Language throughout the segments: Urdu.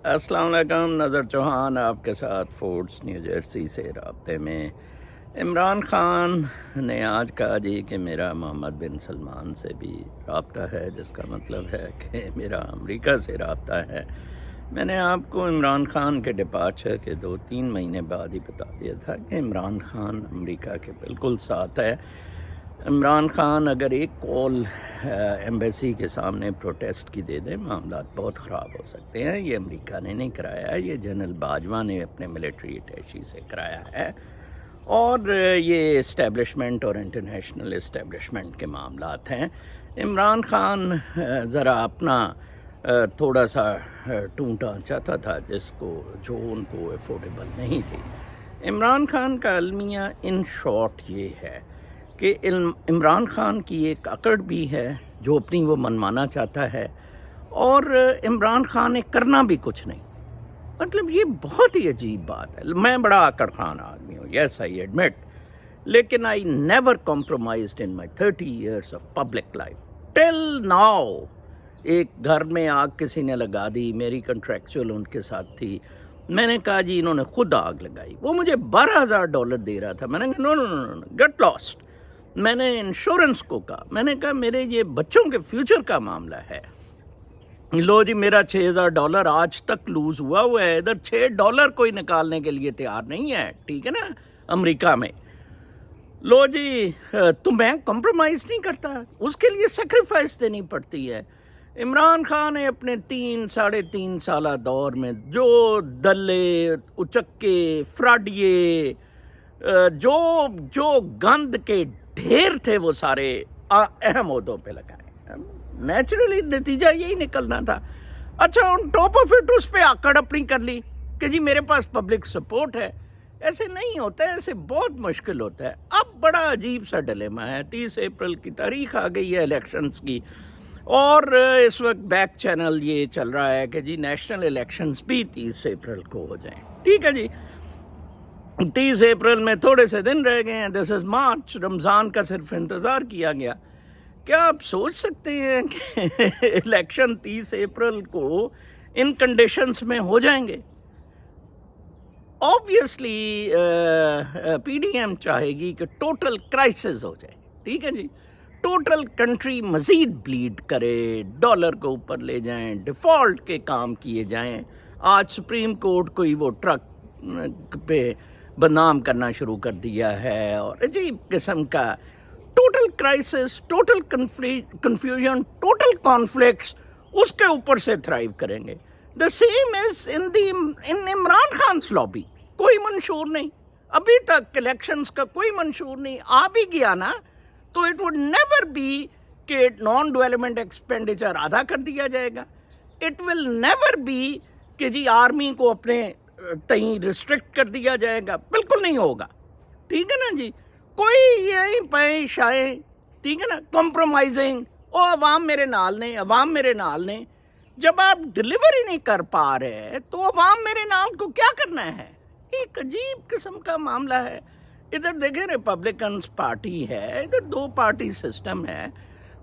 السلام علیکم، نظر چوہان آپ کے ساتھ فورٹس نیو جرسی سے رابطے میں۔ عمران خان نے آج کہا جی کہ میرا محمد بن سلمان سے بھی رابطہ ہے، جس کا مطلب ہے کہ میرا امریکہ سے رابطہ ہے۔ میں نے آپ کو عمران خان کے ڈپارچر کے 2-3 مہینے بعد ہی بتا دیا تھا کہ عمران خان امریکہ کے بالکل ساتھ ہے۔ عمران خان اگر ایک کال ایمبیسی کے سامنے پروٹیسٹ کی دے دیں، معاملات بہت خراب ہو سکتے ہیں۔ یہ امریکہ نے نہیں کرایا، یہ جنرل باجوہ نے اپنے ملٹری اٹیچی سے کرایا ہے، اور یہ اسٹیبلشمنٹ اور انٹرنیشنل اسٹیبلشمنٹ کے معاملات ہیں۔ عمران خان ذرا اپنا تھوڑا سا ٹونٹا چاہتا تھا جو ان کو افورڈیبل نہیں تھی۔ عمران خان کا المیہ ان شارٹ یہ ہے کہ عمران خان کی ایک اکڑ بھی ہے جو اپنی وہ منوانا چاہتا ہے، اور عمران خان نے کرنا بھی کچھ نہیں۔ مطلب یہ بہت ہی عجیب بات ہے۔ میں بڑا اکڑ خان آدمی ہوں، یس آئی ایڈمٹ، لیکن I never compromised in my 30 years of public life till now. ایک گھر میں آگ کسی نے لگا دی، میری کنٹریکچوئل ان کے ساتھ تھی، میں نے کہا جی انہوں نے خود آگ لگائی، وہ مجھے $12,000 دے رہا تھا، میں نے کہا نو نو نو گیٹ لاسٹ۔ میں نے انشورنس کو کہا، میں نے کہا میرے یہ بچوں کے فیوچر کا معاملہ ہے، لو جی میرا $6,000 آج تک لوز ہوا ہے، ادھر $6 کوئی نکالنے کے لیے تیار نہیں ہے، ٹھیک ہے نا، امریکہ میں۔ لو جی تو میں کمپرومائز نہیں کرتا، اس کے لیے سیکریفائس دینی پڑتی ہے۔ عمران خان نے اپنے 3-3.5 سالہ دور میں جو دلے، اچکے، فراڈیے، جو گند کے ڈھیر تھے وہ سارے اہم عہدوں پہ لگائے، نیچرلی نتیجہ یہی نکلنا تھا۔ اچھا آن ٹاپ آف اٹ اس پہ آکڑ اپنی کر لی کہ جی میرے پاس پبلک سپورٹ ہے۔ ایسے نہیں ہوتا ہے، ایسے بہت مشکل ہوتا ہے۔ اب بڑا عجیب سا ڈیلیما ہے، 30 اپریل کی تاریخ آ گئی ہے الیکشنز کی، اور اس وقت بیک چینل یہ چل رہا ہے کہ جی نیشنل الیکشنز بھی 30 اپریل کو ہو جائیں، ٹھیک ہے جی۔ 30 اپریل میں تھوڑے سے دن رہ گئے ہیں، دس از مارچ، رمضان کا صرف انتظار کیا گیا۔ کیا آپ سوچ سکتے ہیں کہ الیکشن 30 اپریل کو ان کنڈیشنز میں ہو جائیں گے؟ آبویسلی پی ڈی ایم چاہے گی کہ ٹوٹل کرائسس ہو جائے، ٹھیک ہے جی، ٹوٹل کنٹری مزید بلیڈ کرے، ڈالر کو اوپر لے جائیں، ڈیفالٹ کے کام کیے جائیں۔ آج سپریم کورٹ کوئی وہ ٹرک پہ بدنام کرنا شروع کر دیا ہے، اور عجیب قسم کا total crisis, total confusion, total conflicts اس کے اوپر سے تھرائیو کریں گے۔ The same as in Imran خان's لابی، کوئی منشور نہیں، ابھی تک الیکشنز کا کوئی منشور نہیں آ بھی گیا نا تو اٹ وڈ نیور بی کہ نان ڈیولپمنٹ ایکسپینڈیچر آدھا کر دیا جائے گا، اٹ ول نیور بی کہ جی آرمی کو اپنے تئیں ریسٹرکٹ کر دیا جائے گا، بالکل نہیں ہوگا، ٹھیک ہے نا جی۔ کوئی یہیں پہ شائیں، ٹھیک ہے نا، کمپرومائزنگ، او عوام میرے نال نے، عوام میرے نال نے۔ جب آپ ڈلیور ہی نہیں کر پا رہے تو عوام میرے نال کو کیا کرنا ہے؟ ایک عجیب قسم کا معاملہ ہے۔ ادھر دیکھیں ریپبلکنز پارٹی ہے، ادھر 2 پارٹی سسٹم ہے،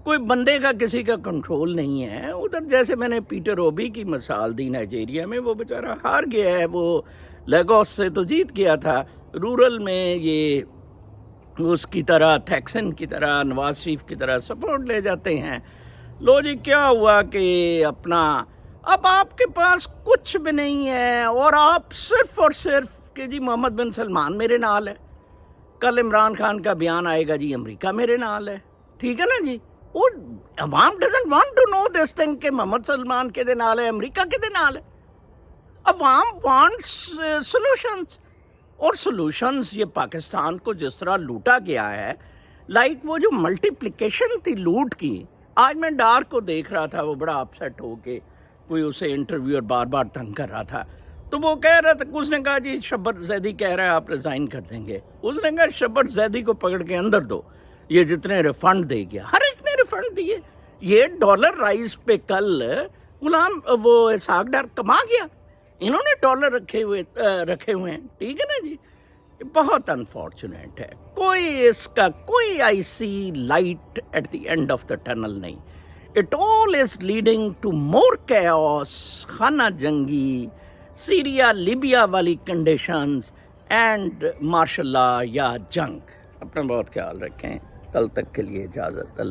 کوئی بندے کا کسی کا کنٹرول نہیں ہے۔ ادھر جیسے میں نے پیٹر اوبی کی مثال دی نائجیریا میں، وہ بیچارہ ہار گیا ہے، وہ لیگوس سے تو جیت گیا تھا، رورل میں یہ اس کی طرح تھیکسن کی طرح نواز شریف کی طرح سپورٹ لے جاتے ہیں۔ لو جی کیا ہوا کہ اپنا اب آپ کے پاس کچھ بھی نہیں ہے، اور آپ صرف اور صرف کہ جی محمد بن سلمان میرے نال ہے، کل عمران خان کا بیان آئے گا جی امریکہ میرے نال ہے، ٹھیک ہے نا جی۔ اور عوام doesn't want to know this thing کہ محمد سلمان کے دے نال ہے، امریکہ کے دے نال ہے۔ عوام وانٹس سولوشنز، اور سولوشنز یہ پاکستان کو جس طرح لوٹا گیا ہے، لائک وہ جو ملٹیپلیکیشن تھی لوٹ کی۔ آج میں ڈار کو دیکھ رہا تھا، وہ بڑا اپسیٹ ہو کے کوئی اسے انٹرویور بار بار تنگ کر رہا تھا، تو وہ کہہ رہا تھا، اس نے کہا جی شبر زیدی کہہ رہا ہے آپ ریزائن کر دیں گے۔ اس نے کہا شبر زیدی کو پکڑ کے اندر دو، یہ جتنے ریفنڈ دے گیا، ہر ایک نے ریفنڈ دیے۔ یہ ڈالر رائز پہ کل غلام وہ اسحاق ڈار کما گیا، انہوں نے ڈالر رکھے ہوئے ہیں، ٹھیک ہے نا جی۔ بہت انفارچونیٹ ہے، کوئی اس کا کوئی I see light at the end of the tunnel نہیں۔ It all is leading to more chaos, خانہ جنگی, سیریا لیبیا والی کنڈیشنز اینڈ مارشل لا یا جنگ. اپنا بہت خیال رکھیں. کل تک کے لیے اجازت. اللہ